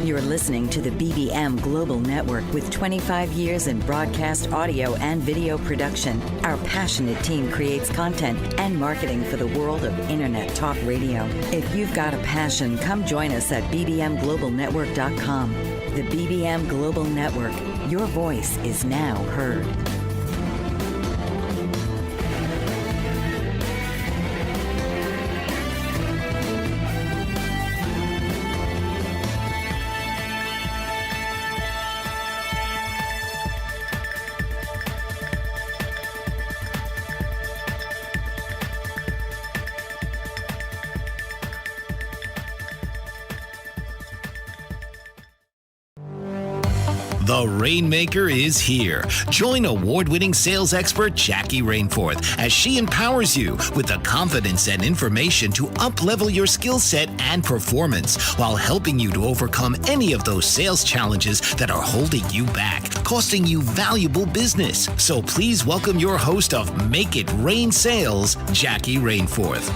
You're listening to the BBM Global Network with 25 years in broadcast audio and video production. Our passionate team creates content and marketing for the world of Internet talk radio. If you've got a passion, come join us at bbmglobalnetwork.com. The BBM Global Network. Your voice is now heard. The Rainmaker is here. Join award-winning sales expert Jackie Rainforth as she empowers you with the confidence and information to up-level your skill set and performance while helping you to overcome any of those sales challenges that are holding you back, costing you valuable business. So please welcome your host of Make It Rain Sales, Jackie Rainforth.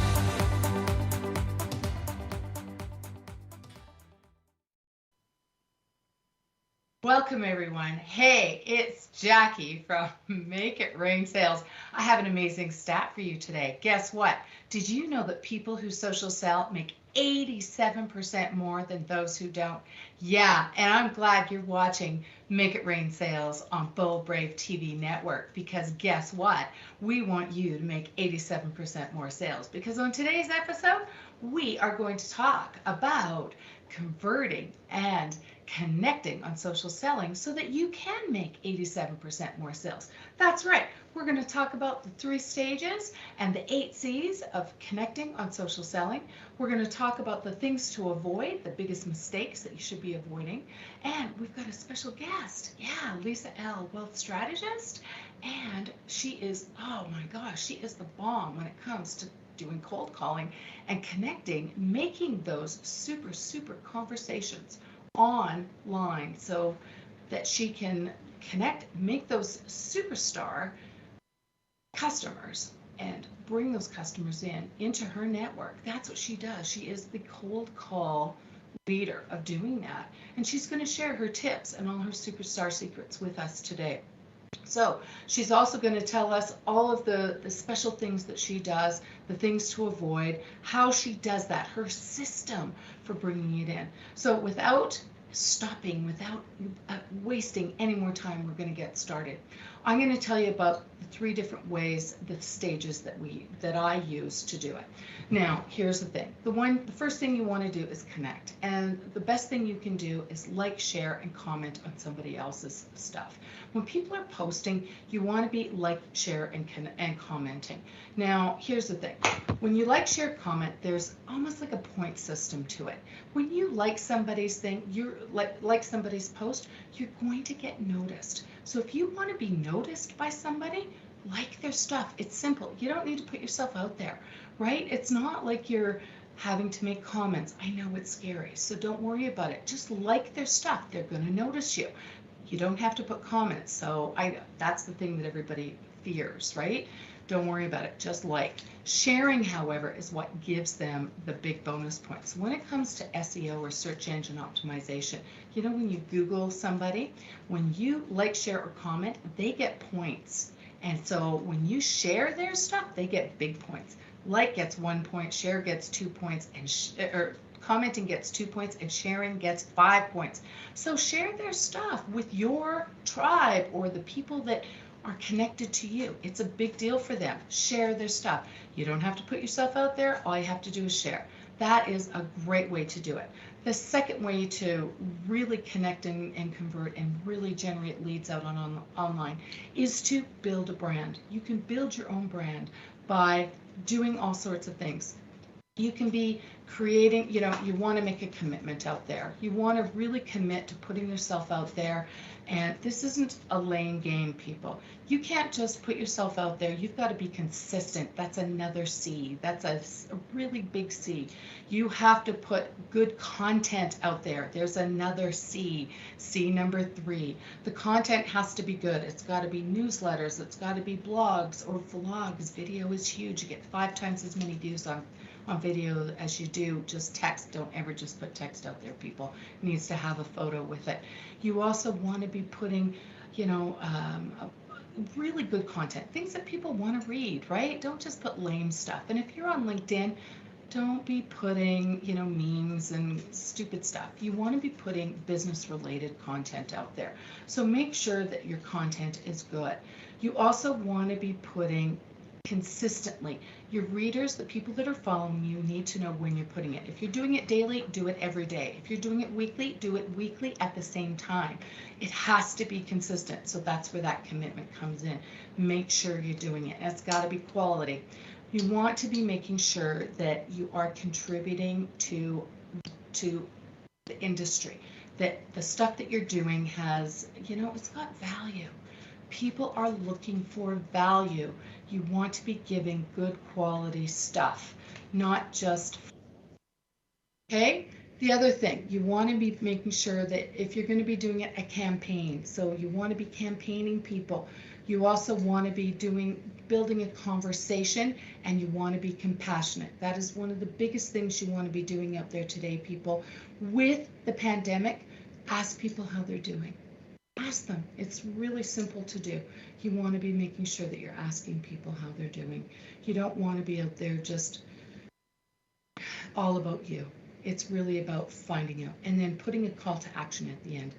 Welcome everyone. Hey, it's Jackie from Make It Rain Sales. I have an amazing stat for you today. Guess what? Did you know that people who social sell make 87% more than those who don't? Yeah, and I'm glad you're watching Make It Rain Sales on Bold Brave TV network, because guess what? We want you to make 87% more sales, because on today's episode, we are going to talk about converting and connecting on social selling so that you can make 87% more sales. That's right. We're going to talk about the 3 stages and the 8 C's of connecting on social selling. We're going to talk about the things to avoid, the biggest mistakes that you should be avoiding. And we've got a special guest. Yeah, Lisa L., wealth strategist. And she is, oh my gosh, she is the bomb when it comes to doing cold calling and connecting, making those super conversations online so that she can connect, make those superstar customers and bring those customers into her network. That's what she does. She is the cold call leader of doing that. And she's going to share her tips and all her superstar secrets with us today. So she's also going to tell us all of the special things that she does, the things to avoid, how she does that, her system for bringing it in. So without stopping, without wasting any more time, we're going to get started. I'm going to tell you about the 3 different ways, the stages that I use to do it. Now, here's the thing. The first thing you want to do is connect. And the best thing you can do is like, share, and comment on somebody else's stuff. When people are posting, you want to be like, share, and commenting. Now, here's the thing. When you like, share, comment, there's almost like a point system to it. When you like somebody's thing, you're like somebody's post, you're going to get noticed. So if you want to be noticed by somebody, like their stuff. It's simple. You don't need to put yourself out there, right? It's not like you're having to make comments. I know it's scary, so don't worry about it. Just like their stuff. They're going to notice you. You don't have to put comments. So that's the thing that everybody fears, right? Don't worry about it. Just like. Sharing, however, is what gives them the big bonus points. When it comes to SEO or search engine optimization, you know, when you Google somebody, when you like, share, or comment, they get points. And so when you share their stuff, they get big points. Like gets 1 point, share gets 2 points, and commenting gets 2 points, and sharing gets 5 points. So share their stuff with your tribe or the people that are connected to you. It's a big deal for them. Share their stuff. You don't have to put yourself out there. All you have to do is share. That is a great way to do it. The second way to really connect and convert and really generate leads out online is to build a brand. You can build your own brand by doing all sorts of things. You can be creating, you want to make a commitment out there. You want to really commit to putting yourself out there. And this isn't a lame game, people. You can't just put yourself out there. You've got to be consistent. That's another C. That's a really big C. You have to put good content out there. There's another C. C number 3. The content has to be good. It's got to be newsletters. It's got to be blogs or vlogs. Video is huge. You get 5 times as many views on on video as you do just text. Don't ever just put text out there, people. It needs to have a photo with it. You also want to be putting, really good content, things that people want to read, right? Don't just put lame stuff. And if you're on LinkedIn, don't be putting, memes and stupid stuff. You want to be putting business related content out there. So make sure that your content is good. You also want to be putting consistently. Your readers, the people that are following you, need to know when you're putting it. If you're doing it daily, do it every day. If you're doing it weekly, do it weekly at the same time. It has to be consistent. So that's where that commitment comes in. Make sure you're doing it. It's got to be quality. You want to be making sure that you are contributing to the industry, that the stuff that you're doing has, it's got value. People are looking for value. You want to be giving good quality stuff, not just, okay? The other thing, you want to be making sure that if you're going to be doing a campaign, so you want to be campaigning people. You also want to be building a conversation, and you want to be compassionate. That is one of the biggest things you want to be doing out there today, people. With the pandemic, ask people how they're doing. Ask them. It's really simple to do. You want to be making sure that you're asking people how they're doing. You don't want to be out there just all about you. It's really about finding out and then putting a call to action at the end.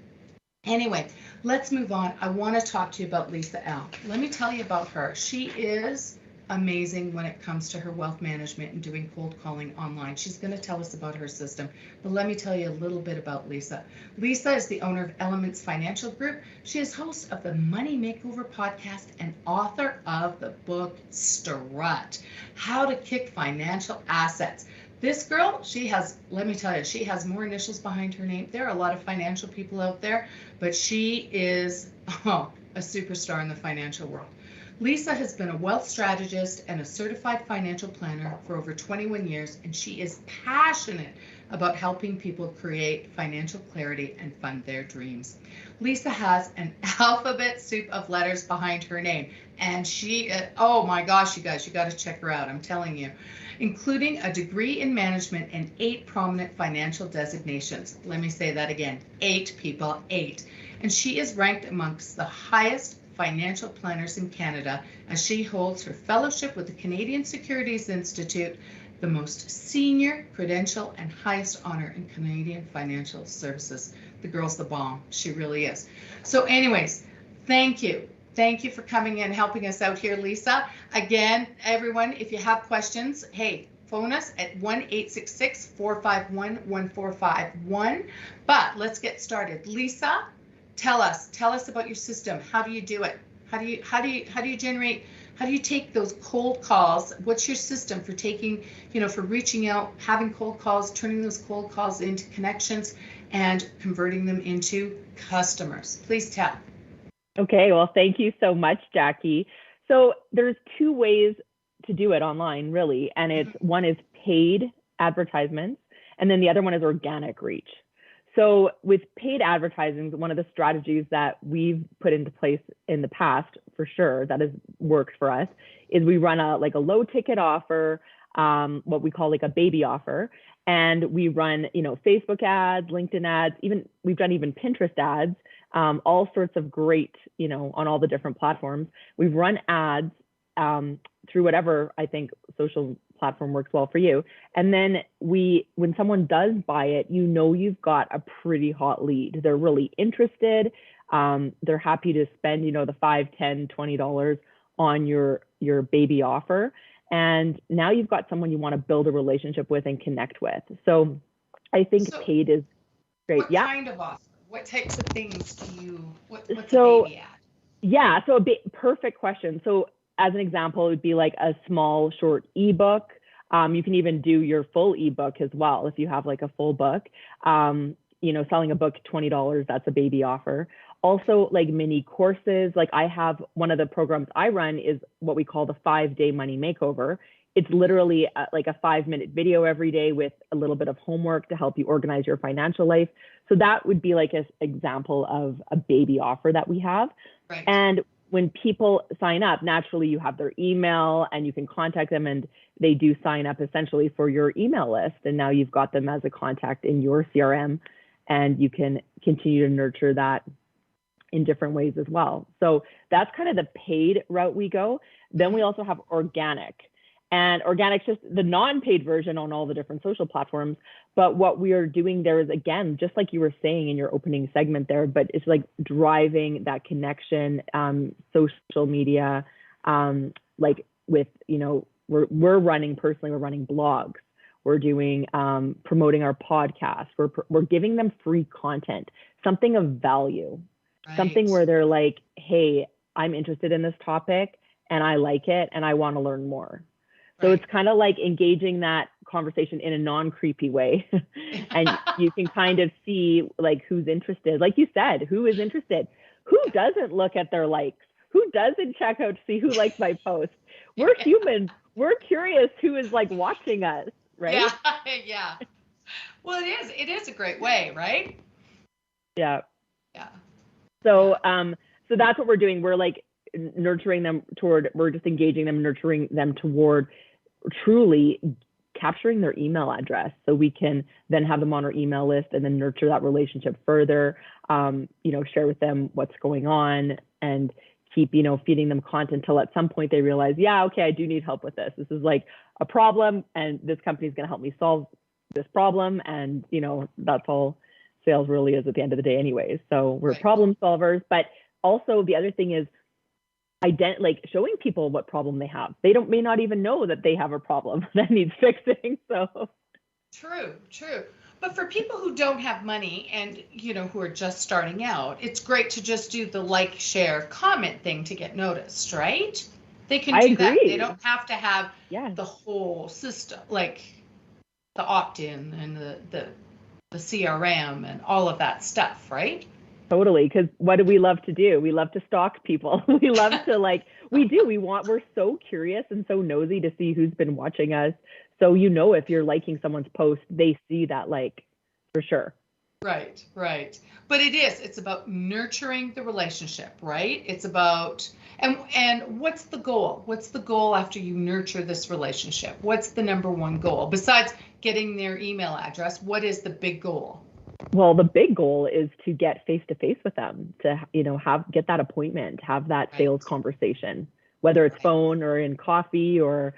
Anyway, let's move on. I want to talk to you about Lisa L. Let me tell you about her. She is amazing when it comes to her wealth management and doing cold calling online. She's going to tell us about her system, but let me tell you a little bit about Lisa. Lisa is the owner of Elements Financial Group. She is host of the Money Makeover podcast and author of the book Strut, How to Kick Financial Assets. This girl, let me tell you, she has more initials behind her name. There are a lot of financial people out there, but she is a superstar in the financial world. Lisa has been a wealth strategist and a certified financial planner for over 21 years, and she is passionate about helping people create financial clarity and fund their dreams. Lisa has an alphabet soup of letters behind her name, and she, oh my gosh, you guys, you got to check her out, I'm telling you, including a degree in management and 8 prominent financial designations. Let me say that again, 8 people, 8. And she is ranked amongst the highest financial planners in Canada, as she holds her fellowship with the Canadian Securities Institute, the most senior credential and highest honor in Canadian financial services. The girl's the bomb. She really is. So anyways, thank you. Thank you for coming in, helping us out here, Lisa. Again, everyone, if you have questions, hey, phone us at 1-866-451-1451. But let's get started. Lisa, tell us about your system. How do you do it? How do you take those cold calls? What's your system for taking, for reaching out, having cold calls, turning those cold calls into connections and converting them into customers? Please tell. Okay, well, thank you so much, Jackie. So there's 2 ways to do it online, really. And one is paid advertisements, and then the other one is organic reach. So with paid advertising, one of the strategies that we've put into place in the past, for sure, that has worked for us, is we run a low ticket offer, what we call a baby offer. And we run, Facebook ads, LinkedIn ads, we've done Pinterest ads, all sorts of great, on all the different platforms. We've run ads through whatever I think social platform works well for you. And then when someone does buy it, you've got a pretty hot lead. They're really interested. They're happy to spend, the $5, $10, $20 on your baby offer. And now you've got someone you want to build a relationship with and connect with. So I think paid is great. What kind of offer? What types of things do you, what's a baby ad? Yeah, so perfect question. So as an example, it would be like a small short ebook. You can even do your full ebook as well if you have a full book. Selling a book $20, that's a baby offer. Also mini courses. I have one of the programs I run is what we call the 5-day money makeover. It's literally a 5-minute video every day with a little bit of homework to help you organize your financial life. So that would be an example of a baby offer that we have. Right. And when people sign up, naturally you have their email and you can contact them, and they do sign up essentially for your email list. And now you've got them as a contact in your CRM, and you can continue to nurture that in different ways as well. So that's kind of the paid route we go. Then we also have organic. And organic's just the non-paid version on all the different social platforms. But what we are doing there is, again, just like you were saying in your opening segment there, but it's like driving that connection, social media, like with, you know, we're running blogs. We're doing, promoting our podcast. We're giving them free content, something of value, something where they're like, hey, I'm interested in this topic and I like it and I want to learn more. So it's kind of like engaging that conversation in a non-creepy way. And you can kind of see like who's interested. Like you said, who is interested? Who doesn't look at their likes? Who doesn't check out to see who likes my post? We're humans. We're curious who is like watching us, right? Yeah. Well, it is a great way, right? Yeah. Yeah. So so that's what we're doing. We're like nurturing them toward, we're just engaging them, nurturing them toward truly capturing their email address, so we can then have them on our email list and then nurture that relationship further, you know, share with them what's going on and keep, you know, feeding them content till at some point they realize, yeah, okay, I do need help with this. This is like a problem and this company is going to help me solve this problem. And, you know, that's all sales really is at the end of the day anyways. So we're problem solvers. But also the other thing is like showing people what problem they have. They may not even know that they have a problem that needs fixing. So true. But for people who don't have money and, you know, who are just starting out, it's great to just do the like, share, comment thing to get noticed, right? They can do that. They don't have to have the whole system, like the opt-in and the CRM and all of that stuff, right? Totally, because what do we love to do? We love to stalk people. We love to like, we're so curious and so nosy to see who's been watching us. So, you know, if you're liking someone's post, they see that like for sure. Right. But it's about nurturing the relationship, right? It's about, and what's the goal? What's the goal after you nurture this relationship? What's the number one goal? Besides getting their email address, what is the big goal? Well, the big goal is to get face-to-face with them, to, you know, get that appointment, have that sales conversation, whether it's phone or in coffee or,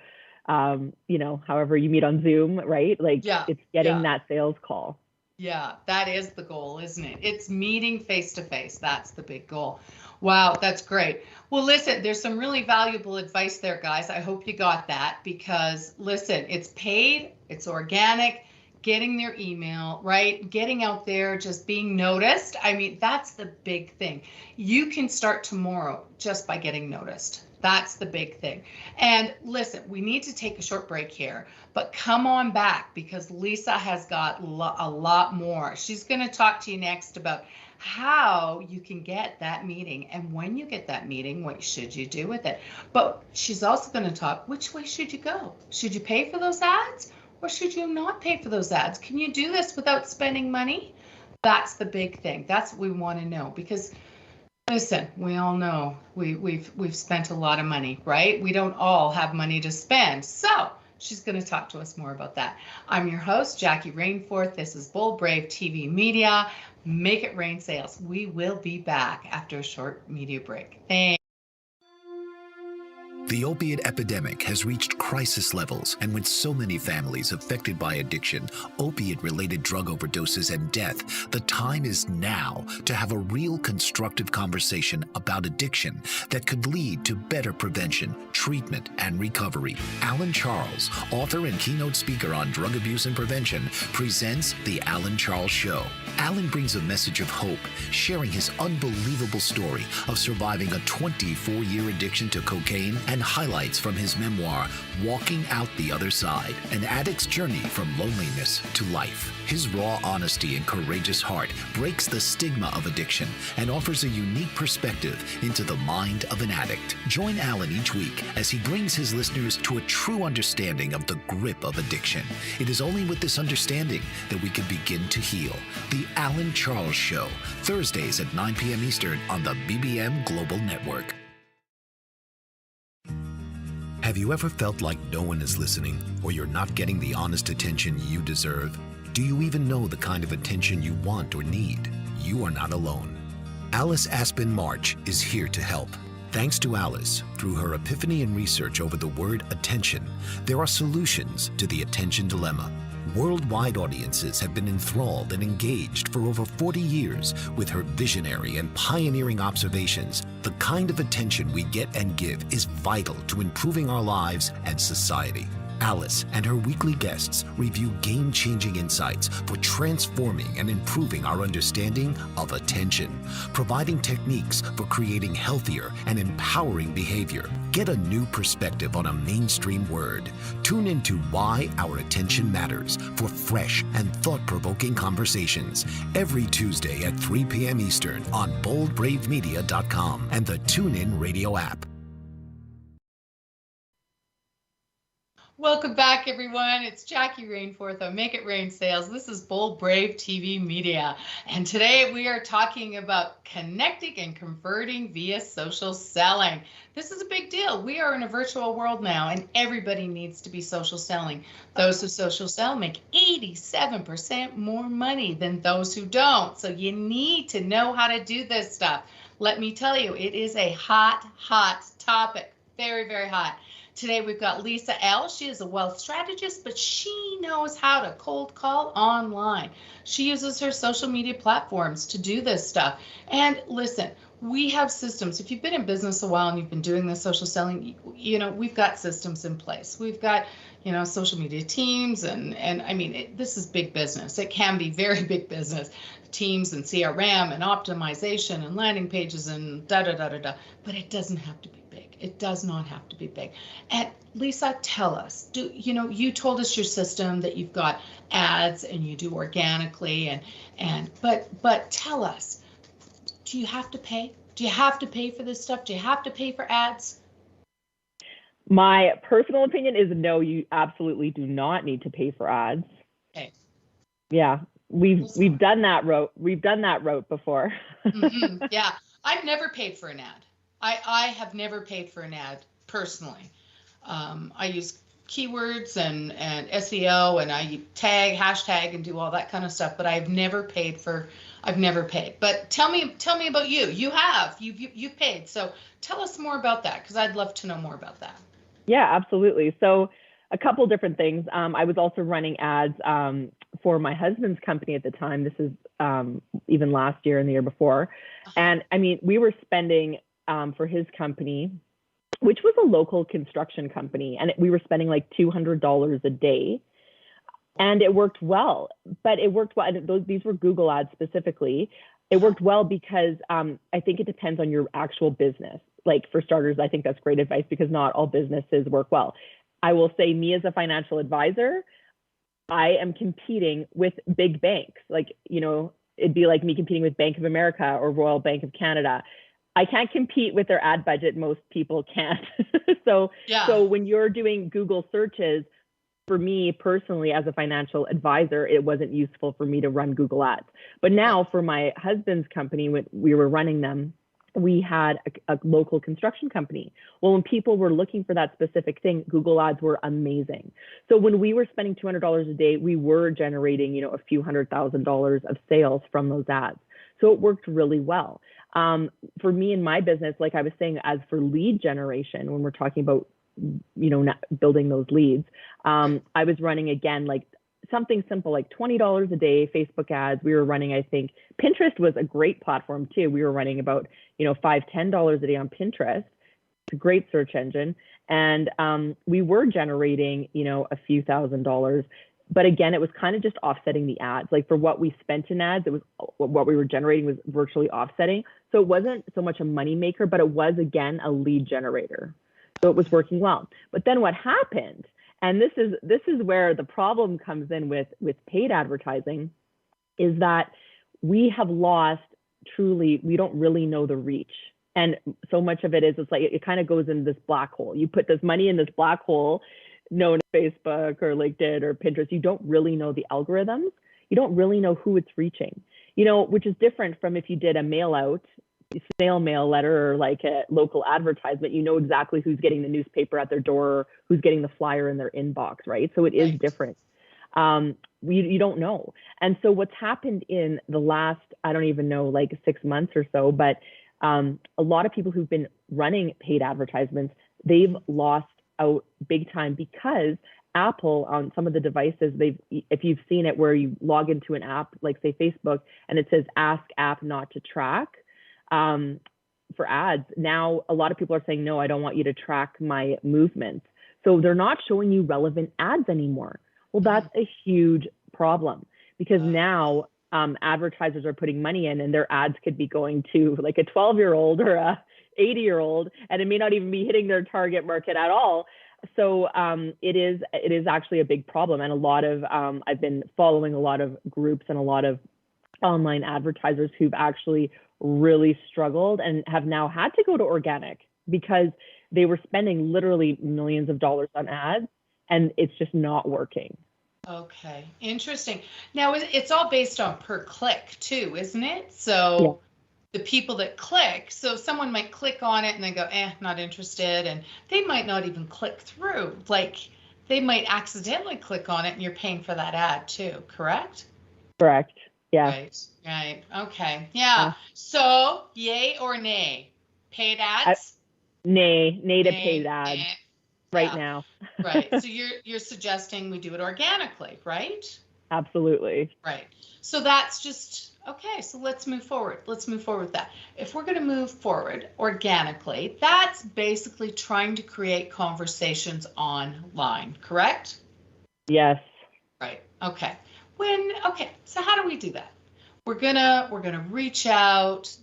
you know, however you meet on Zoom, right? Like it's getting that sales call. Yeah, that is the goal, isn't it? It's meeting face-to-face. That's the big goal. Wow, that's great. Well, listen, there's some really valuable advice there, guys. I hope you got that because, listen, it's paid, it's organic, getting their email, right? Getting out there, just being noticed. I mean, that's the big thing. You can start tomorrow just by getting noticed. That's the big thing. And listen, we need to take a short break here, but come on back because Lisa has got a lot more. She's going to talk to you next about how you can get that meeting, and when you get that meeting, what should you do with it? But she's also going to talk, which way should you go? Should you pay for those ads? Or should you not pay for those ads? Can you do this without spending money? That's the big thing. That's what we want to know because, listen, we all know we've spent a lot of money, right? We don't all have money to spend. So she's going to talk to us more about that. I'm your host, Jackie Rainforth. This is Bold Brave TV Media. Make it rain sales. We will be back after a short media break. Thanks. The opiate epidemic has reached crisis levels, and with so many families affected by addiction, opiate-related drug overdoses, and death, the time is now to have a real constructive conversation about addiction that could lead to better prevention, treatment, and recovery. Alan Charles, author and keynote speaker on drug abuse and prevention, presents The Alan Charles Show. Alan brings a message of hope, sharing his unbelievable story of surviving a 24-year addiction to cocaine and highlights from his memoir, Walking Out the Other Side, an addict's journey from loneliness to life. His raw honesty and courageous heart breaks the stigma of addiction and offers a unique perspective into the mind of an addict. Join Alan each week as he brings his listeners to a true understanding of the grip of addiction. It is only with this understanding that we can begin to heal. The Alan Charles Show, Thursdays at 9 p.m. Eastern on the BBM Global Network. Have you ever felt like no one is listening, or you're not getting the honest attention you deserve? Do you even know the kind of attention you want or need? You are not alone. Alice Aspen March is here to help. Thanks to Alice, through her epiphany and research over the word attention, there are solutions to the attention dilemma. Worldwide audiences have been enthralled and engaged for over 40 years with her visionary and pioneering observations. The kind of attention we get and give is vital to improving our lives and society. Alice and her weekly guests review game-changing insights for transforming and improving our understanding of attention, providing techniques for creating healthier and empowering behavior. Get a new perspective on a mainstream word. Tune into Why Our Attention Matters for fresh and thought-provoking conversations every Tuesday at 3 p.m. Eastern on boldbravemedia.com and the TuneIn Radio app. Welcome back, everyone. It's Jackie Rainforth of Make It Rain Sales. This is Bold Brave TV Media. And today we are talking about connecting and converting via social selling. This is a big deal. We are in a virtual world now, and everybody needs to be social selling. Those who social sell make 87% more money than those who don't. So you need to know how to do this stuff. Let me tell you, it is a hot, hot topic. Very, very hot. Today we've got Lisa L. She is a wealth strategist, but she knows how to cold call online. She uses her social media platforms to do this stuff. And listen, we have systems. If you've been in business a while and you've been doing this social selling, we've got systems in place. We've got, social media teams and I mean, this is big business. It can be very big business. Teams and CRM and optimization and landing pages and da-da-da-da-da, but it doesn't have to be big. It does not have to be big. And Lisa, tell us, you told us your system that you've got ads and you do organically but tell us, do you have to pay? Do you have to pay for this stuff? Do you have to pay for ads? My personal opinion is no, you absolutely do not need to pay for ads. Okay. Yeah. We've done that route. We've done that route before. Mm-hmm. Yeah. I've never paid for an ad. I have never paid for an ad personally. I use keywords and SEO and I hashtag and do all that kind of stuff, but I've never paid. But tell me about you. You've paid. So tell us more about that, because I'd love to know more about that. Yeah, absolutely. So a couple different things. I was also running ads for my husband's company at the time. This is even last year and the year before. And I mean, we were spending for his company, which was a local construction company, and we were spending like $200 a day. And it worked well, but it worked well. These were Google ads specifically. It worked well because I think it depends on your actual business. Like for starters, I think that's great advice because not all businesses work well. I will say, me as a financial advisor, I am competing with big banks. Like, it'd be like me competing with Bank of America or Royal Bank of Canada. I can't compete with their ad budget. Most people can't. So when you're doing Google searches, for me personally, as a financial advisor, it wasn't useful for me to run Google ads. But now for my husband's company, when we were running them, we had a local construction company. Well, when people were looking for that specific thing, Google ads were amazing. So when we were spending $200 a day, we were generating, a few $100,000 of sales from those ads. So it worked really well. For me in my business, like I was saying, as for lead generation, when we're talking about, building those leads, I was running, again, like something simple, like $20 a day, Facebook ads. We were running, I think, Pinterest was a great platform too. We were running about, $5, $10 a day on Pinterest. It's a great search engine. And we were generating, a few $1,000s. But again, it was kind of just offsetting the ads. Like for what we spent in ads, it was what we were generating was virtually offsetting. So it wasn't so much a money maker, but it was, again, a lead generator. So it was working well. But then what happened, and this is where the problem comes in with paid advertising, is that we have lost, truly, we don't really know the reach. And so much of it is, it's like, it kind of goes in this black hole. You put this money in this black hole, known as Facebook or LinkedIn or Pinterest. You don't really know the algorithms. You don't really know who it's reaching, which is different from if you did a mail out snail mail letter or like a local advertisement, you know exactly who's getting the newspaper at their door, or who's getting the flyer in their inbox, right? So it is different. You don't know. And so what's happened in the last, I don't even know, like 6 months or so, but a lot of people who've been running paid advertisements, they've lost out big time because Apple on some of the devices, if you've seen it where you log into an app, like say Facebook, and it says ask app not to track for ads. Now, a lot of people are saying, no, I don't want you to track my movements. So they're not showing you relevant ads anymore. Well, that's a huge problem because now advertisers are putting money in and their ads could be going to like a 12-year-old or a 80-year-old, and it may not even be hitting their target market at all. So it is actually a big problem. And a lot of, I've been following a lot of groups and a lot of online advertisers who've actually really struggled and have now had to go to organic because they were spending literally millions of dollars on ads and it's just not working. Okay, interesting. Now it's all based on per click too, isn't it? So the people that click, so someone might click on it and they go, not interested. And they might not even click through. Like they might accidentally click on it and you're paying for that ad too, correct? Correct. Yeah. Right. Okay. Yeah. So yay or nay? Paid ads? Nay to paid ads right now. Right. So you're suggesting we do it organically, right? Absolutely. Right. So that's just, okay, so let's move forward. Let's move forward with that. If we're going to move forward organically, that's basically trying to create conversations online, correct? Yes. Right. Okay. So how do we do that? We're gonna reach out.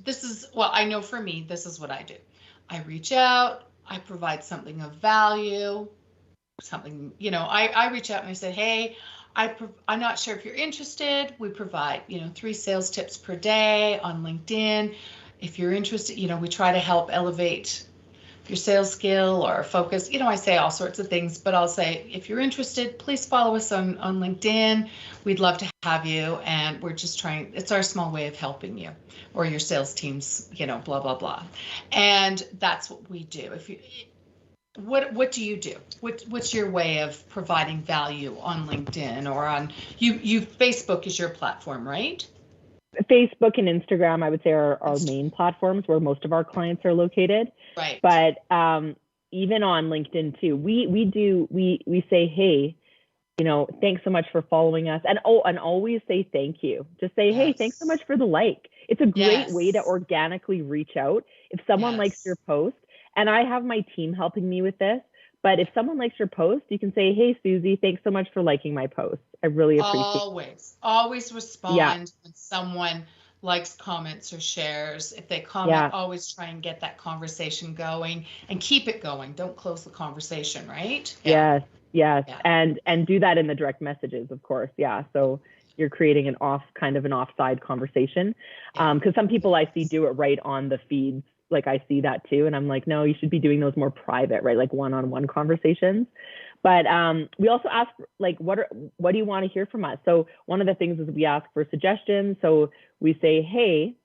I know for me, this is what I do. I reach out, I provide something of value, something, I reach out and I say, hey, I'm not sure if you're interested. We provide, 3 sales tips per day on LinkedIn. If you're interested, we try to help elevate your sales skill or focus. I say all sorts of things, but I'll say, if you're interested, please follow us on LinkedIn. We'd love to have you. And we're just it's our small way of helping you or your sales teams, blah, blah, blah. And that's what we do. What do you do? What's your way of providing value on LinkedIn or on you Facebook is your platform, right? Facebook and Instagram, I would say, are our main platforms where most of our clients are located. Right. But even on LinkedIn too, we say, hey, thanks so much for following us, and always say thank you. Just say, hey, thanks so much for the like. It's a great way to organically reach out. If someone likes your post, and I have my team helping me with this, but if someone likes your post, you can say, hey, Susie, thanks so much for liking my post. I really appreciate it. Always respond when someone likes, comments, or shares. If they comment, always try and get that conversation going and keep it going. Don't close the conversation, right? Yes. And do that in the direct messages, of course. Yeah. So you're creating an offside conversation. Because some people I see do it right on the feeds. Like I see that too. And I'm like, no, you should be doing those more private, right? Like one-on-one conversations. But we also ask, like, what do you want to hear from us? So one of the things is we ask for suggestions. So we say, hey,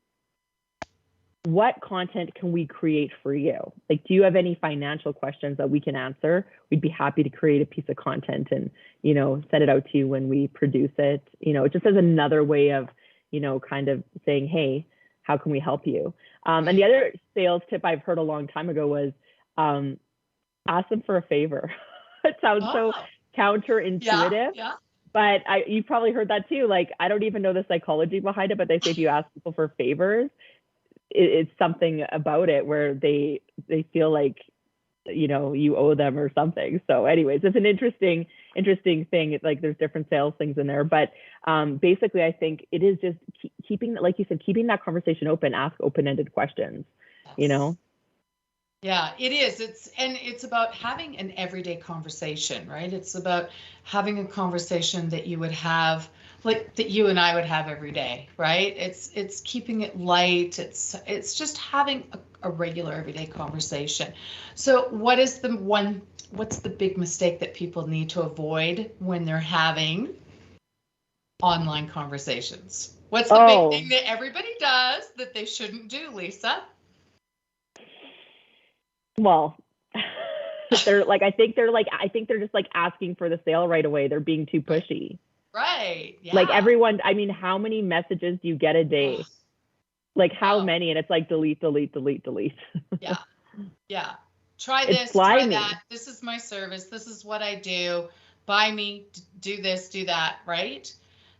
what content can we create for you? Like, do you have any financial questions that we can answer? We'd be happy to create a piece of content and, send it out to you when we produce it. It just as another way of, kind of saying, hey, how can we help you? And the other sales tip I've heard a long time ago was ask them for a favor. It sounds so counterintuitive, but you've probably heard that too. Like, I don't even know the psychology behind it, but they say if you ask people for favors, it's something about it where they feel like, you owe them or something. So anyways, it's an interesting thing. Like there's different sales things in there, but basically I think it is just keeping, like you said, keeping that conversation open, ask open-ended questions, Yeah, it is. It's about having an everyday conversation, right? It's about having a conversation that you would have, like that you and I would have every day, right? It's keeping it light. It's just having a regular everyday conversation. So what's the big mistake that people need to avoid when they're having online conversations? What's the big thing that everybody does that they shouldn't do, Lisa? Well, I think they're just like asking for the sale right away. They're being too pushy. Right. Yeah. Like everyone, I mean, how many messages do you get a day? Like how many? And it's like delete. Yeah. Yeah. Try It's this, slimy. try that. This is my service. This is what I do. Buy me, do this, do that, right?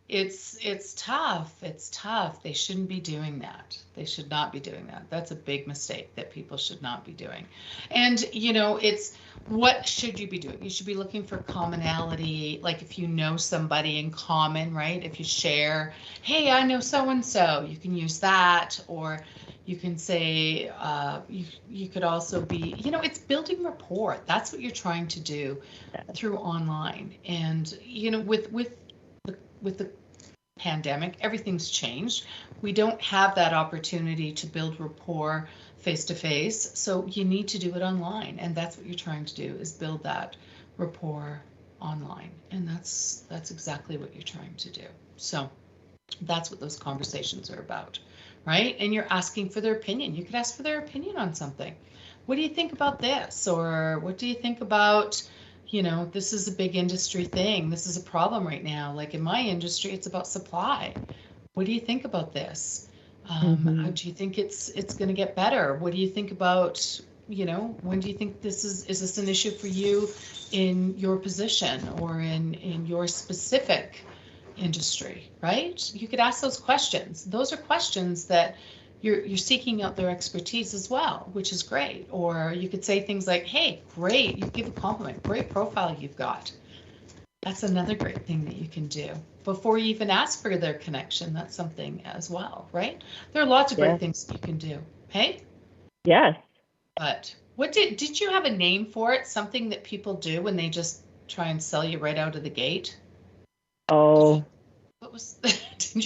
It's tough. It's tough. They shouldn't be doing that. They should not be doing that. That's a big mistake that people should not be doing. And, it's what should you be doing? You should be looking for commonality. Like if you know somebody in common, right? If you share, hey, I know so-and-so, you can use that. Or you can say, you could also be, it's building rapport. That's what you're trying to do through online. And, with the pandemic, everything's changed. We don't have that opportunity to build rapport face to face. So you need to do it online. And that's what you're trying to do, is build that rapport online. And that's exactly what you're trying to do. So that's what those conversations are about, right? And you're asking for their opinion. You could ask for their opinion on something. What do you think about this? Or what do you think about, this is a big industry thing. This is a problem right now. Like in my industry, it's about supply. What do you think about this? Do you think it's going to get better? What do you think about, when do you think is this an issue for you in your position or in your specific industry, right? You could ask those questions. Those are questions that you're seeking out their expertise as well, which is great. Or you could say things like, hey, great, you give a compliment, great profile you've got. That's another great thing that you can do before you even ask for their connection. That's something as well, right? There are lots of great things that you can do. Hey? Yes. But what did you have a name for it? Something that people do when they just try and sell you right out of the gate? Oh. What was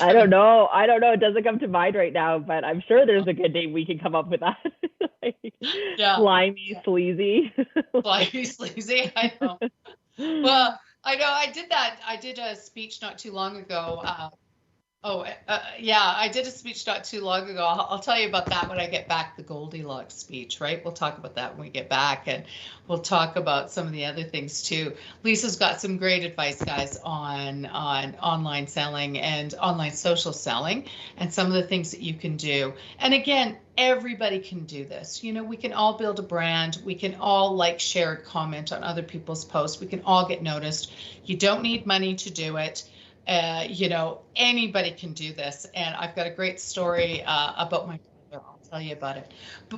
I don't know. It doesn't come to mind right now, but I'm sure there's a good name we can come up with that. Slimy, sleazy. Slimy, sleazy. I know. Well, I know I did that. I did a speech not too long ago. I did a speech not too long ago. I'll tell you about that when I get back, the Goldilocks speech, right? We'll talk about that when we get back, and we'll talk about some of the other things too. Lisa's got some great advice, guys, on online selling and online social selling and some of the things that you can do. And again, everybody can do this. We can all build a brand. We can all like, share, comment on other people's posts. We can all get noticed. You don't need money to do it. Anybody can do this. And I've got a great story about my brother. I'll tell you about it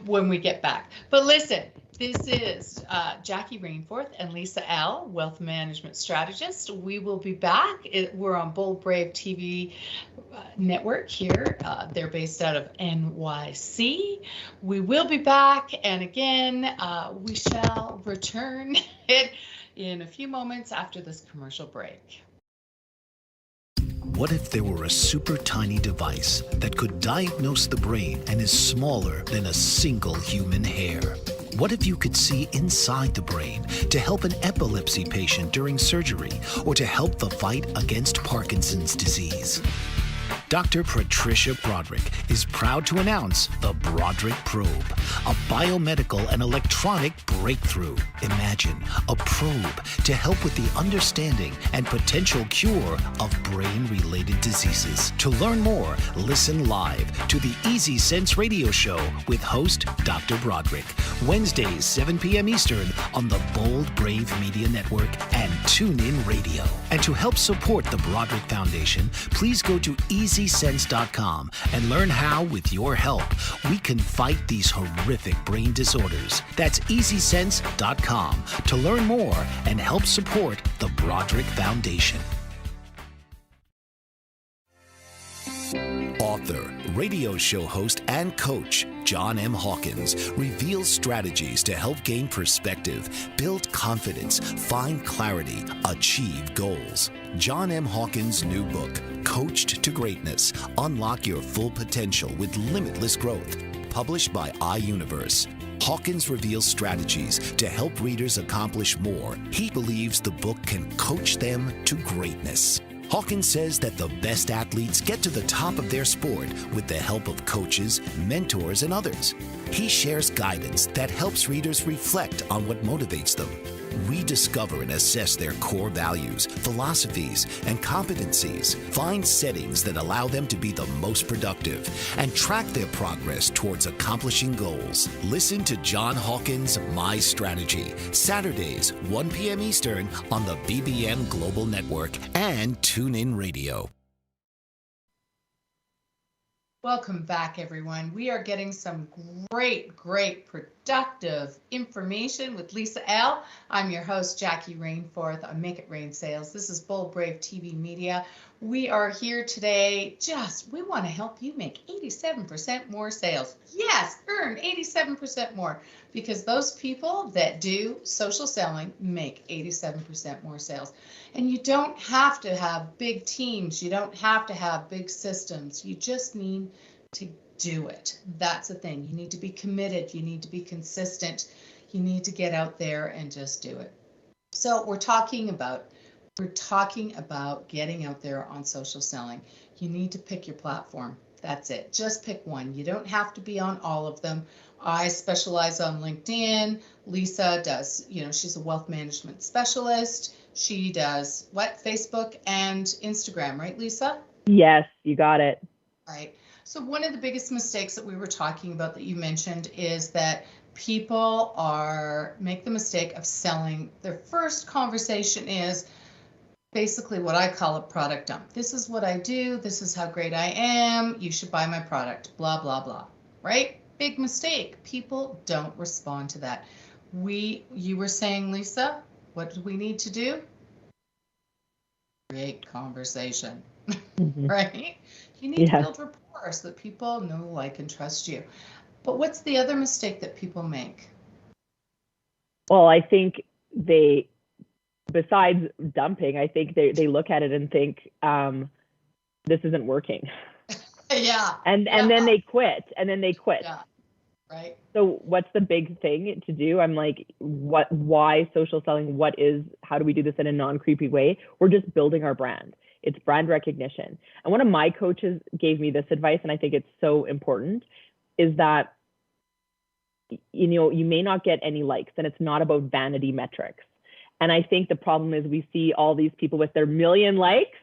when we get back. But listen, this is Jackie Rainforth and Lisa L., Wealth Management Strategist. We will be back. We're on Bold Brave TV network here. They're based out of NYC. We will be back. And again, we shall return it in a few moments after this commercial break. What if there were a super tiny device that could diagnose the brain and is smaller than a single human hair? What if you could see inside the brain to help an epilepsy patient during surgery or to help the fight against Parkinson's disease? Dr. Patricia Broderick is proud to announce the Broderick Probe, a biomedical and electronic breakthrough. Imagine a probe to help with the understanding and potential cure of brain-related diseases. To learn more, listen live to the Easy Sense radio show with host Dr. Broderick, Wednesdays 7 p.m. Eastern on the Bold Brave Media Network and TuneIn Radio. And to help support the Broderick Foundation, please go to EasySense.com and learn how, with your help, we can fight these horrific brain disorders. That's EasySense.com to learn more and help support the Broderick Foundation. Author, radio show host, and coach John M. Hawkins reveals strategies to help gain perspective, build confidence, find clarity, achieve goals. John M. Hawkins' new book, Coached to Greatness, Unlock Your Full Potential with Limitless Growth, published by iUniverse. Hawkins reveals strategies to help readers accomplish more. He believes the book can coach them to greatness. Hawkins says that the best athletes get to the top of their sport with the help of coaches, mentors, and others. He shares guidance that helps readers reflect on what motivates them, rediscover and assess their core values, philosophies, and competencies, find settings that allow them to be the most productive, and track their progress towards accomplishing goals. Listen to John Hawkins' My Strategy, Saturdays, 1 p.m. Eastern on the BBM Global Network and TuneIn Radio. Welcome back, everyone. We are getting some great productive information with Lisa L. I'm your host, Jackie Rainforth on Make It Rain Sales. This is Bold Brave TV Media. We are here today we want to help you make 87% more sales. Yes, earn 87% more, because those people that do social selling make 87% more sales. And you don't have to have big teams. You don't have to have big systems. You just need to do it. That's the thing. You need to be committed. You need to be consistent. You need to get out there and just do it. So we're talking about getting out there on social selling. You need to pick your platform. That's it. Just pick one. You don't have to be on all of them. I specialize on LinkedIn. Lisa does, she's a wealth management specialist. She does Facebook and Instagram, right, Lisa? Yes, you got it. All right. So one of the biggest mistakes that we were talking about that you mentioned is that people make the mistake of selling. Their first conversation is basically what I call a product dump. This is what I do. This is how great I am. You should buy my product, blah, blah, blah, right? Big mistake. People don't respond to that. You were saying, Lisa, what do we need to do? Create conversation, right? You need to build rapport so that people know, like, and trust you. But what's the other mistake that people make? Well, I think besides dumping, I think they look at it and think, this isn't working. Yeah. And then they quit. Yeah. Right. So what's the big thing to do? I'm like, why social selling? How do we do this in a non-creepy way? We're just building our brand. It's brand recognition. And one of my coaches gave me this advice, and I think it's so important, is that, you may not get any likes, and it's not about vanity metrics. And I think the problem is we see all these people with their million likes,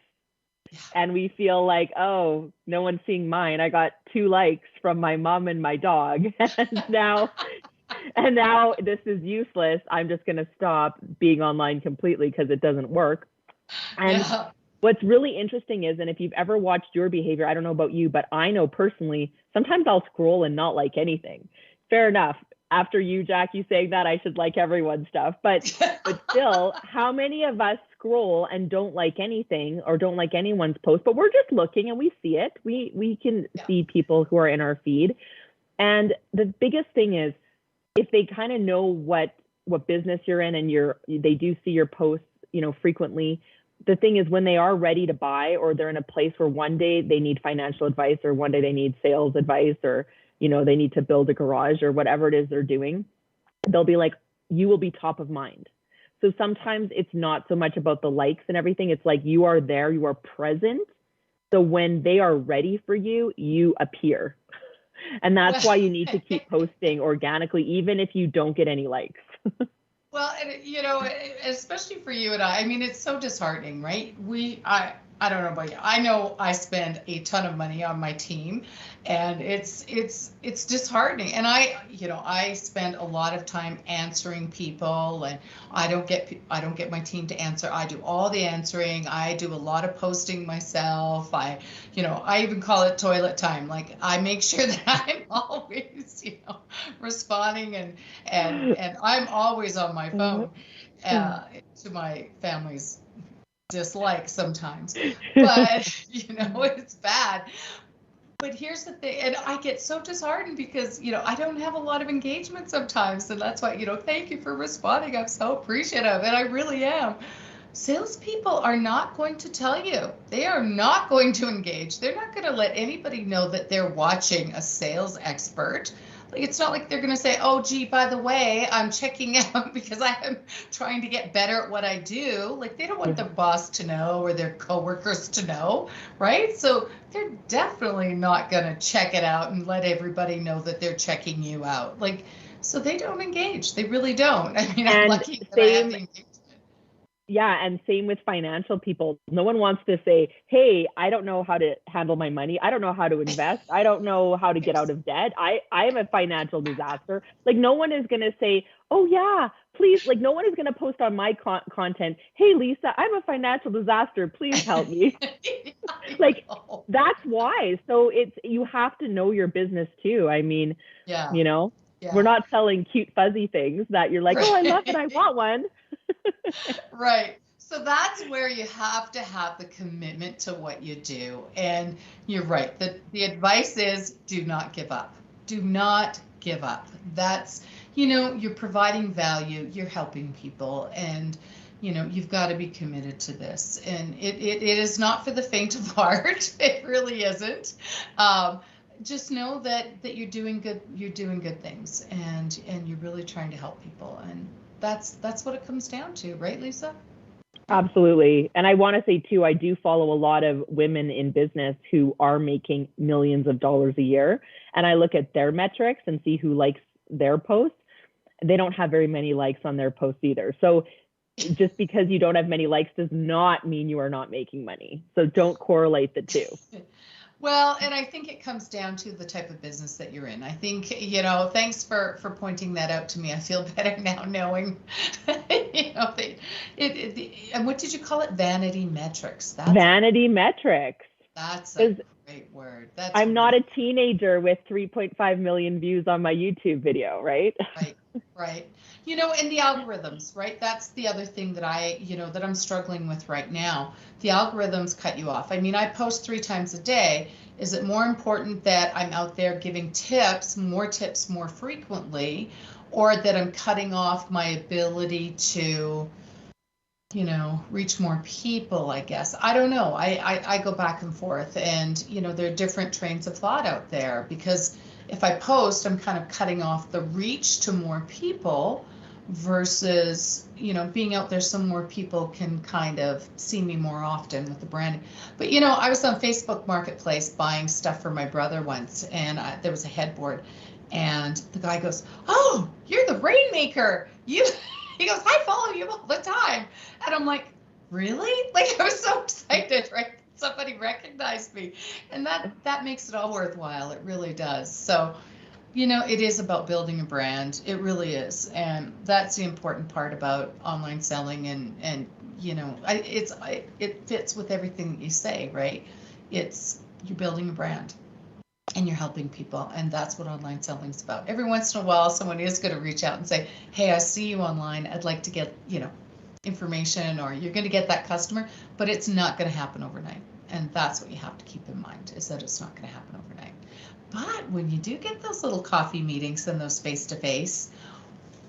and we feel like, oh, no one's seeing mine. I got 2 likes from my mom and my dog. And now this is useless. I'm just going to stop being online completely because it doesn't work. And what's really interesting is, and if you've ever watched your behavior, I don't know about you, but I know personally, sometimes I'll scroll and not like anything. Fair enough. After you, Jackie, saying that, I should like everyone's stuff. But still, how many of us scroll and don't like anything or don't like anyone's post, but we're just looking and we see it. We can see people who are in our feed. And the biggest thing is, if they kind of know what business you're in and they do see your posts, frequently, the thing is, when they are ready to buy, or they're in a place where one day they need financial advice, or one day they need sales advice, or they need to build a garage, or whatever it is they're doing, they'll be like, you will be top of mind. So sometimes it's not so much about the likes and everything. It's like, you are there, you are present. So when they are ready for you, you appear. And that's why you need to keep posting organically, even if you don't get any likes. Well, and, especially for you and I mean, it's so disheartening, right? I don't know about you. I know I spend a ton of money on my team, and it's disheartening. And I spend a lot of time answering people, and I don't get my team to answer. I do all the answering. I do a lot of posting myself. I even call it toilet time. Like, I make sure that I'm always, responding, and I'm always on my phone to my family's dislike sometimes, but it's bad. But here's the thing, and I get so disheartened because I don't have a lot of engagement sometimes, and that's why thank you for responding. I'm so appreciative, and I really am. Salespeople are not going to tell you. They are not going to engage. They're not going to let anybody know that they're watching a sales expert. Like, it's not like they're going to say, oh, gee, by the way, I'm checking out because I am trying to get better at what I do. Like, they don't want their boss to know or their coworkers to know, right? So they're definitely not going to check it out and let everybody know that they're checking you out. Like, so they don't engage. They really don't. I mean, I'm lucky that I have the engagement. Yeah, and same with financial people. No one wants to say, hey, I don't know how to handle my money. I don't know how to invest. I don't know how to get out of debt. I am a financial disaster. Like, no one is going to say, oh, yeah, please. Like, no one is going to post on my content, hey, Lisa, I'm a financial disaster. Please help me. Like, that's why. So you have to know your business too. I mean, you know, we're not selling cute, fuzzy things that you're like, oh, I love it. I want one. Right. So that's where you have to have the commitment to what you do. And you're right. The advice is do not give up. Do not give up. That's, you're providing value, you're helping people, and, you've got to be committed to this. And it is not for the faint of heart. It really isn't. Just know that you're doing good things, and you're really trying to help people. And that's what it comes down to, right, Lisa? Absolutely. And I want to say too, I do follow a lot of women in business who are making millions of dollars a year. And I look at their metrics and see who likes their posts. They don't have very many likes on their posts either. So just because you don't have many likes does not mean you are not making money. So don't correlate the two. Well, and I think it comes down to the type of business that you're in. I think, thanks for pointing that out to me. I feel better now knowing, and what did you call it? Vanity metrics. Vanity metrics. That's a great word. I'm not a teenager with 3.5 million views on my YouTube video, right? Right. And the algorithms, right? That's the other thing that that I'm struggling with right now. The algorithms cut you off. I mean, I post 3 times a day. Is it more important that I'm out there giving tips more frequently, or that I'm cutting off my ability to, reach more people, I guess? I don't know. I go back and forth, and, there are different trains of thought out there, because if I post, I'm kind of cutting off the reach to more people versus, being out there so more people can kind of see me more often with the branding. But, I was on Facebook Marketplace buying stuff for my brother once, and there was a headboard, and the guy goes, oh, you're the Rainmaker. He goes, I follow you all the time. And I'm like, really? Like, I was so excited, right? Somebody recognized me, and that makes it all worthwhile. It really does. So, it is about building a brand. It really is, and that's the important part about online selling. And it fits with everything that you say, right? You're building a brand, and you're helping people, and that's what online selling is about. Every once in a while, someone is going to reach out and say, hey, I see you online. I'd like to get information, or you're going to get that customer, but it's not going to happen overnight. And that's what you have to keep in mind, is that it's not going to happen overnight. But when you do get those little coffee meetings and those face-to-face,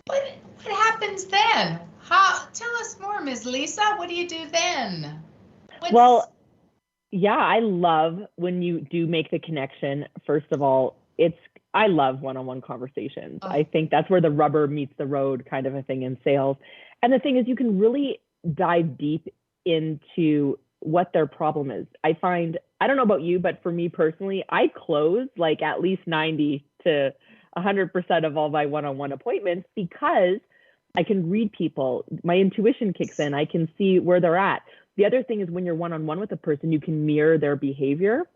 what happens then? Tell us more, Ms. Lisa. What do you do then? Well, yeah, I love when you do make the connection. First of all, I love one-on-one conversations. I think that's where the rubber meets the road kind of a thing in sales. And the thing is, you can really dive deep into what their problem is. I find, I don't know about you, but for me personally, I close like at least 90 to 100% of all my one-on-one appointments, because I can read people. My intuition kicks in. I can see where they're at. The other thing is, when you're one-on-one with a person, you can mirror their behavior.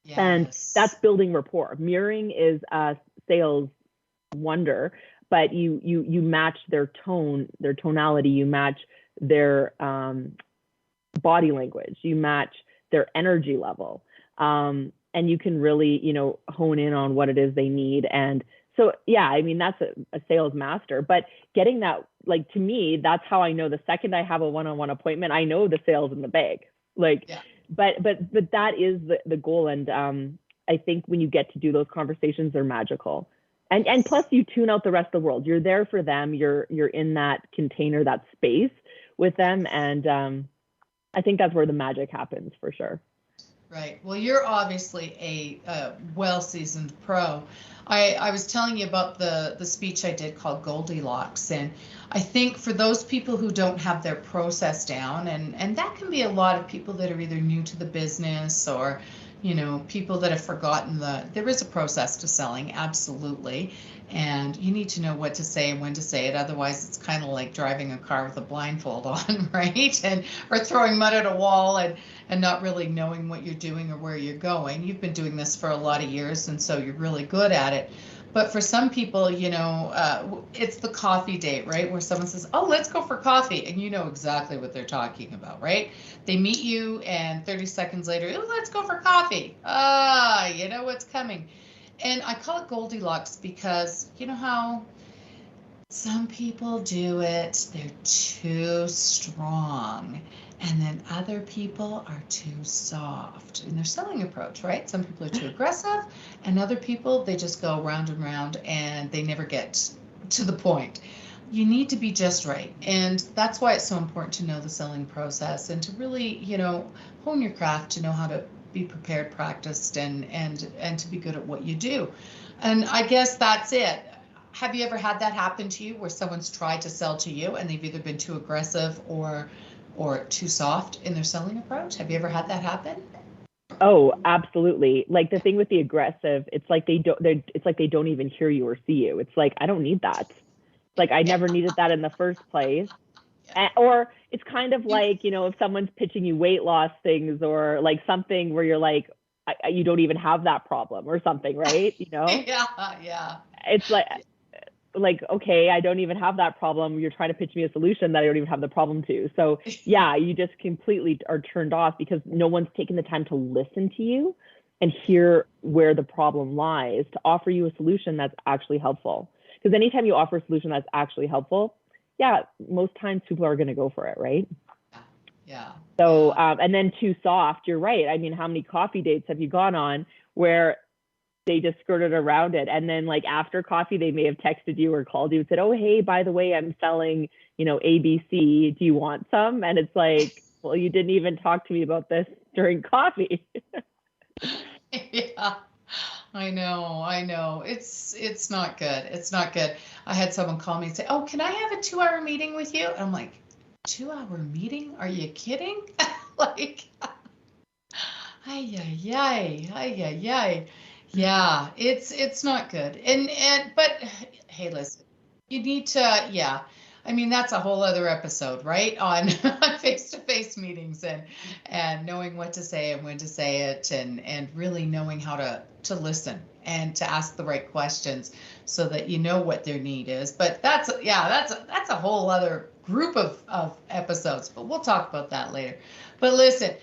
Yes. And that's building rapport. Mirroring is a sales wonder, but you match their tone, their tonality, you match their body language, you match their energy level, and you can really, hone in on what it is they need. And so, yeah, I mean, that's a sales master. But getting that, like, to me, that's how I know the second I have a one-on-one appointment, I know the sales in the bag. Like, yeah. But that is the goal. And I think when you get to do those conversations, they're magical. And plus, you tune out the rest of the world. You're there for them. You're in that container, that space with them. And I think that's where the magic happens, for sure. Right. Well, you're obviously a well-seasoned pro. I was telling you about the speech I did called Goldilocks, and I think for those people who don't have their process down, and that can be a lot of people that are either new to the business or, people that have forgotten there is a process to selling, absolutely. And you need to know what to say and when to say it. Otherwise, it's kind of like driving a car with a blindfold on, right? Or throwing mud at a wall and not really knowing what you're doing or where you're going. You've been doing this for a lot of years, and so you're really good at it. But for some people, it's the coffee date, right? Where someone says, oh, let's go for coffee. And you know exactly what they're talking about, right? They meet you and 30 seconds later, oh, let's go for coffee. You know what's coming. And I call it Goldilocks because you know how some people do it, they're too strong. And then other people are too soft in their selling approach, right? Some people are too aggressive, and other people, they just go round and round and they never get to the point. You need to be just right. And that's why it's so important to know the selling process and to really, hone your craft, to know how to be prepared, practiced, and to be good at what you do. And I guess that's it. Have you ever had that happen to you where someone's tried to sell to you and they've either been too aggressive or too soft in their selling approach? Have you ever had that happen? Oh, absolutely. Like the thing with the aggressive, it's like they don't even hear you or see you. It's like, I don't need that. Like I never needed that in the first place. Or it's kind of like, if someone's pitching you weight loss things or like something where you're like, you don't even have that problem or something, right? Yeah. It's like, okay, I don't even have that problem. You're trying to pitch me a solution that I don't even have the problem to. So yeah, you just completely are turned off because no one's taken the time to listen to you and hear where the problem lies to offer you a solution that's actually helpful. Because anytime you offer a solution that's actually helpful, yeah, most times people are going to go for it, right? Yeah. So, and then too soft, you're right. I mean, how many coffee dates have you gone on where they just skirted around it? And then like after coffee, they may have texted you or called you and said, oh, hey, by the way, I'm selling, ABC. Do you want some? And it's like, well, you didn't even talk to me about this during coffee. Yeah. I know. It's not good. It's not good. I had someone call me and say, oh, can I have a 2-hour meeting with you? And I'm like, 2-hour meeting? Are you kidding? Like, ay. Yeah, it's not good. But hey, listen, you need to, yeah. I mean, that's a whole other episode, right? On face-to-face meetings and knowing what to say and when to say it and really knowing how to listen and to ask the right questions so that you know what their need is. But that's a whole other group of episodes, but we'll talk about that later. But listen,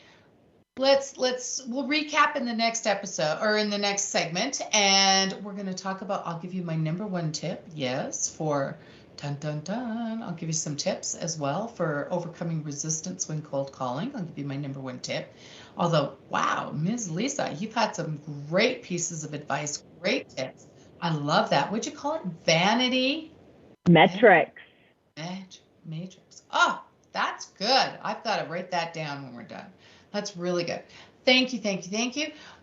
we'll recap in the next episode or in the next segment, and we're going to talk about, I'll give you my number one tip. Yes, for dun, dun, dun. I'll give you some tips as well for overcoming resistance when cold calling. I'll give you my number one tip. Although, wow, Ms. Lisa, you've had some great pieces of advice, great tips. I love that. What'd you call it? Vanity? Metrics. Matrix. Oh, that's good. I've got to write that down when we're done. That's really good. Thank you.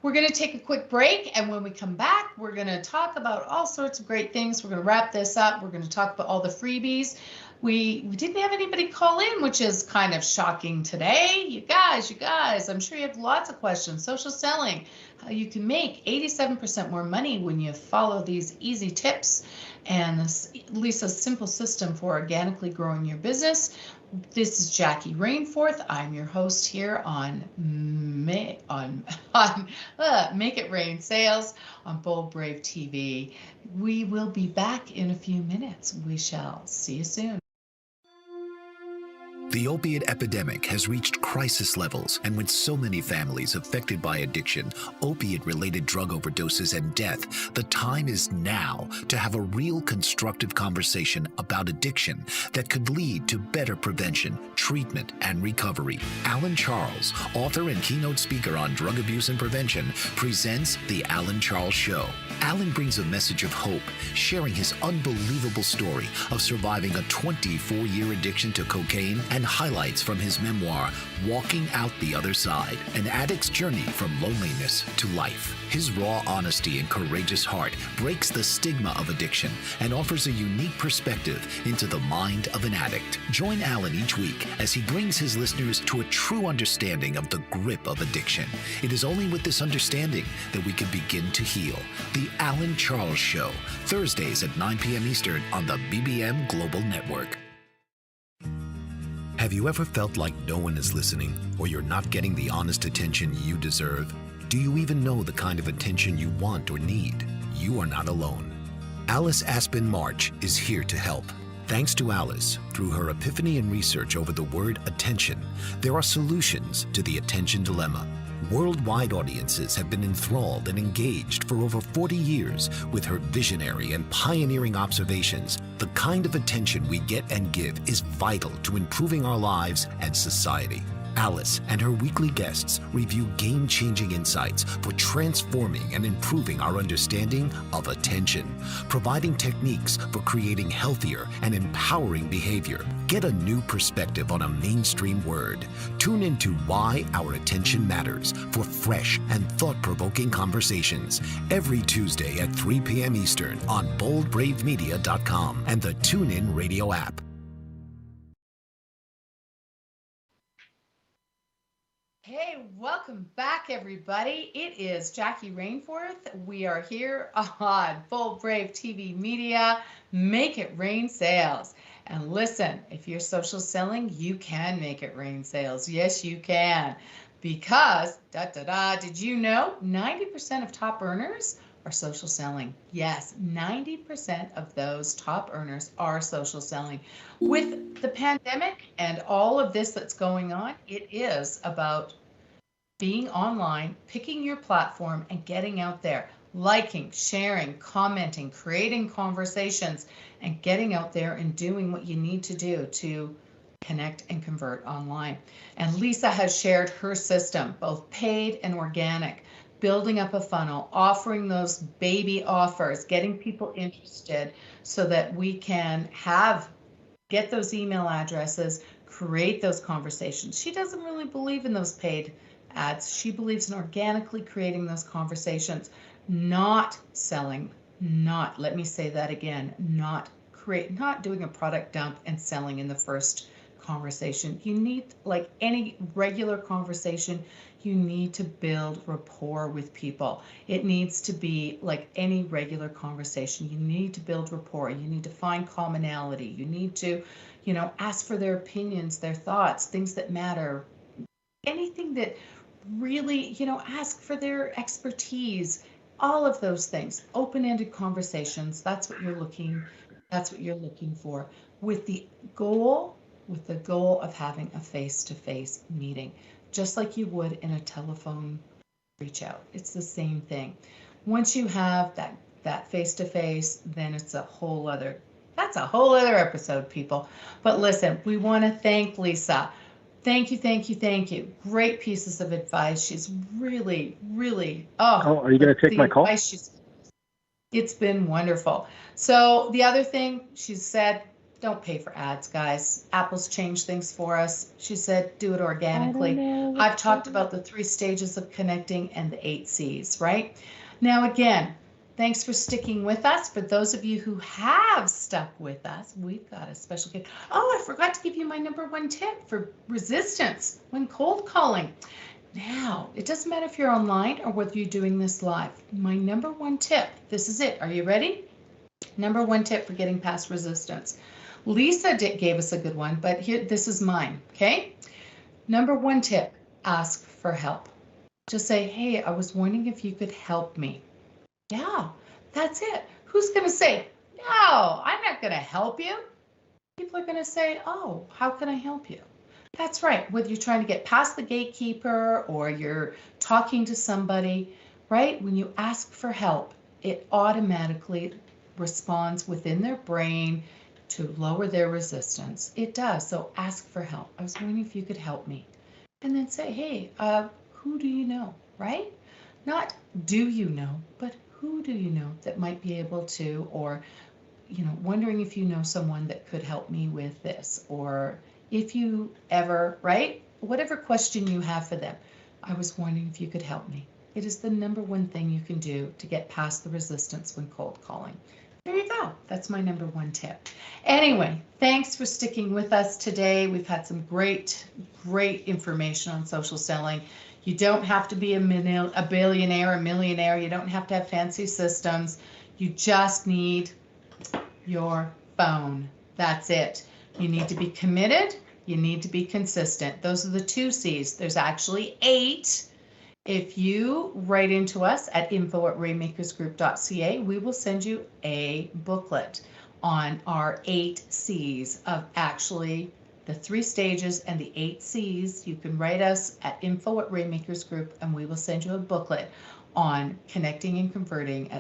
We're going to take a quick break, and when we come back, we're going to talk about all sorts of great things. We're going to wrap this up. We're going to talk about all the freebies. We didn't have anybody call in, which is kind of shocking today. You guys, I'm sure you have lots of questions. Social selling, how you can make 87% more money when you follow these easy tips and Lisa's simple system for organically growing your business. This is Jackie Rainforth. I'm your host here on Make It Rain Sales on Bold Brave TV. We will be back in a few minutes. We shall see you soon. The opiate epidemic has reached crisis levels, and with so many families affected by addiction, opiate-related drug overdoses, and death, the time is now to have a real constructive conversation about addiction that could lead to better prevention, treatment, and recovery. Alan Charles, author and keynote speaker on drug abuse and prevention, presents The Alan Charles Show. Alan brings a message of hope, sharing his unbelievable story of surviving a 24-year addiction to cocaine and and highlights from his memoir, Walking Out the Other Side, an addict's journey from loneliness to life. His raw honesty and courageous heart breaks the stigma of addiction and offers a unique perspective into the mind of an addict. Join Alan each week as he brings his listeners to a true understanding of the grip of addiction. It is only with this understanding that we can begin to heal. The Alan Charles Show, Thursdays at 9 p.m. Eastern on the BBM Global Network. Have you ever felt like no one is listening, or you're not getting the honest attention you deserve? Do you even know the kind of attention you want or need? You are not alone. Alice Aspen March is here to help. Thanks to Alice, through her epiphany and research over the word attention, there are solutions to the attention dilemma. Worldwide audiences have been enthralled and engaged for over 40 years with her visionary and pioneering observations. The kind of attention we get and give is vital to improving our lives and society. Alice and her weekly guests review game-changing insights for transforming and improving our understanding of attention, providing techniques for creating healthier and empowering behavior. Get a new perspective on a mainstream word. Tune into Why Our Attention Matters for fresh and thought-provoking conversations every Tuesday at 3 p.m. Eastern on boldbravemedia.com and the TuneIn Radio app. Hey, welcome back, everybody. It is Jackie Rainforth. We are here on Bold Brave TV Media, Make It Rain Sales. And listen, if you're social selling, you can make it rain sales. Yes, you can. Because, did you know 90% of top earners are social selling? Yes, 90% of those top earners are social selling. With the pandemic and all of this that's going on, it is about being online, picking your platform and getting out there, liking, sharing, commenting, creating conversations, and getting out there and doing what you need to do to connect and convert online. And Lisa has shared her system, both paid and organic, building up a funnel, offering those baby offers, getting people interested so that we can get those email addresses, create those conversations. She doesn't really believe in those paid ads. She believes in organically creating those conversations, not selling, let me say that again, not doing a product dump and selling in the first conversation. You need, like any regular conversation, you need to build rapport with people. It needs to be like any regular conversation. You need to build rapport. You need to find commonality. You need to, ask for their opinions, their thoughts, things that matter, anything that really, ask for their expertise, all of those things. Open-ended conversations. That's what you're looking for, with the goal of having a face-to-face meeting, just like you would in a telephone reach out. It's the same thing. Once you have that face-to-face, then it's that's a whole other episode, people. But listen, we want to thank Lisa. Thank you. Great pieces of advice. She's really, really, are you going to take my call? It's been wonderful. So the other thing she said, don't pay for ads, guys. Apple's changed things for us. She said, do it organically. I've talked about the 3 stages of connecting and the 8 C's, right? Now, again, thanks for sticking with us. For those of you who have stuck with us, we've got a special gift. Oh, I forgot to give you my #1 tip for resistance when cold calling. Now, it doesn't matter if you're online or whether you're doing this live. My #1 tip, this is it. Are you ready? #1 tip for getting past resistance. Lisa gave us a good one, but this is mine, okay? #1 tip, ask for help. Just say, hey, I was wondering if you could help me. Yeah, that's it. Who's going to say, no, I'm not going to help you? People are going to say, oh, how can I help you? That's right. Whether you're trying to get past the gatekeeper or you're talking to somebody, right? When you ask for help, it automatically responds within their brain to lower their resistance. It does. So ask for help. I was wondering if you could help me. And then say, hey, who do you know, right? Not do you know, but who do you know that might be able to, or, wondering if you know someone that could help me with this, or if you ever, right? Whatever question you have for them, I was wondering if you could help me. It is the number one thing you can do to get past the resistance when cold calling. There you go. That's my number one tip. Anyway, thanks for sticking with us today. We've had some great information on social selling. You don't have to be a billionaire, a millionaire. You don't have to have fancy systems. You just need your phone. That's it. You need to be committed. You need to be consistent. Those are the 2 C's. There's actually 8. If you write into us at info@rainmakersgroup.ca, we will send you a booklet on our 8 C's of actually the 3 stages and the 8 C's. You can write us at info@rainmakersgroup, and we will send you a booklet on connecting and converting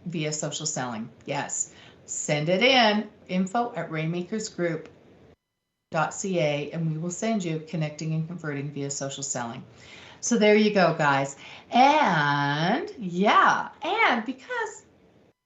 via social selling. Yes, send it in, info@rainmakersgroup.ca, and we will send you connecting and converting via social selling. So there you go, guys. And because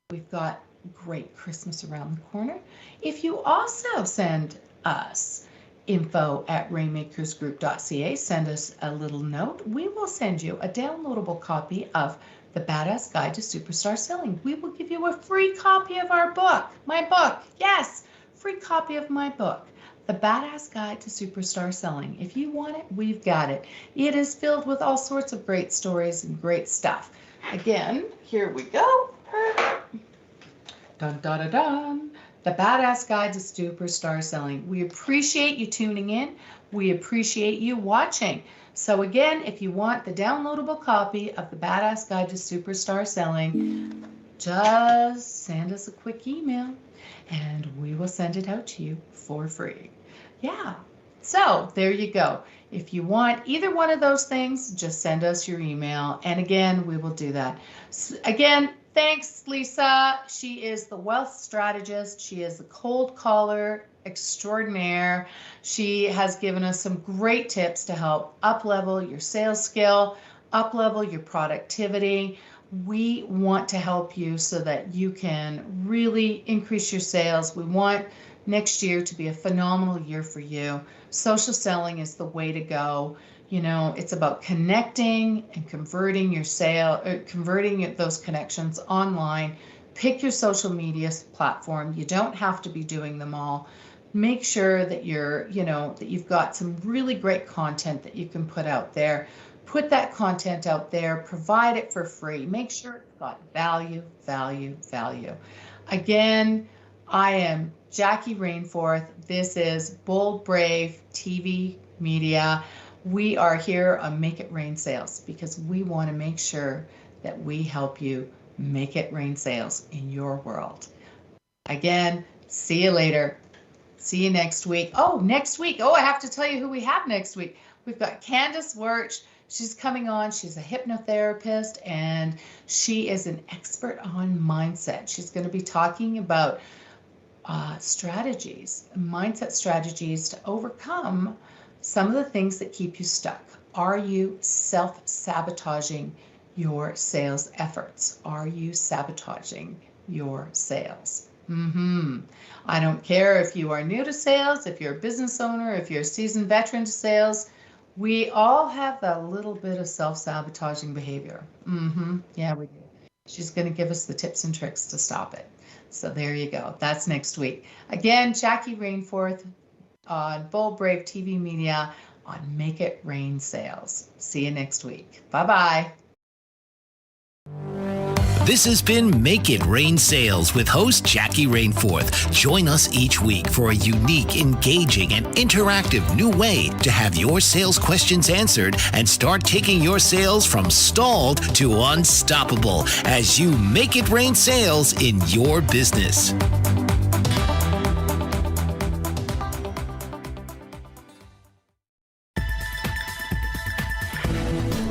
we've got great Christmas around the corner, if you also send us info@rainmakersgroup.ca, send us a little note, we will send you a downloadable copy of The Badass Guide to Superstar Selling. We will give you a free copy of our book, my book. Yes, free copy of my book, The Badass Guide to Superstar Selling. If you want it, we've got it. It is filled with all sorts of great stories and great stuff. Again, here we go. Dun, dun, dun, dun. The Badass Guide to Superstar Selling. We appreciate you tuning in. We appreciate you watching. So again, if you want the downloadable copy of The Badass Guide to Superstar Selling, just send us a quick email and we will send it out to you for free. Yeah, so there you go. If you want either one of those things, just send us your email. And again, we will do that. Again, thanks, Lisa. She is the wealth strategist. She is the cold caller extraordinaire. She has given us some great tips to help up-level your sales skill, up-level your productivity. We want to help you so that you can really increase your sales. We want next year to be a phenomenal year for you. Social selling is the way to go. You know, it's about connecting and converting your converting those connections online. Pick your social media platform. You don't have to be doing them all. Make sure that that you've got some really great content that you can put out there. Put that content out there, provide it for free. Make sure it's got value, value, value. Again, I am Jackie Rainforth. This is Bold Brave TV Media. We are here on Make It Rain Sales because we want to make sure that we help you make it rain sales in your world. Again, see you later. See you next week. Next week. I have to tell you who we have next week. We've got Candace Wirch. She's coming on. She's a hypnotherapist and she is an expert on mindset. She's going to be talking about mindset strategies to overcome some of the things that keep you stuck. Are you self-sabotaging your sales efforts? Are you sabotaging your sales? I don't care if you are new to sales, if you're a business owner, if you're a seasoned veteran to sales. We all have a little bit of self-sabotaging behavior. Yeah, we do. She's going to give us the tips and tricks to stop it. So there you go. That's next week. Again, Jackie Rainforth on Bold Brave TV Media on Make It Rain Sales. See you next week. Bye-bye. This has been Make It Rain Sales with host Jackie Rainforth. Join us each week for a unique, engaging, and interactive new way to have your sales questions answered and start taking your sales from stalled to unstoppable as you make it rain sales in your business.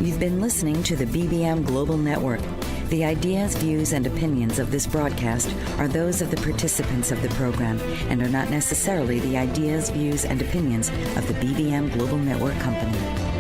You've been listening to the BBM Global Network. The ideas, views, and opinions of this broadcast are those of the participants of the program and are not necessarily the ideas, views, and opinions of the BBM Global Network Company.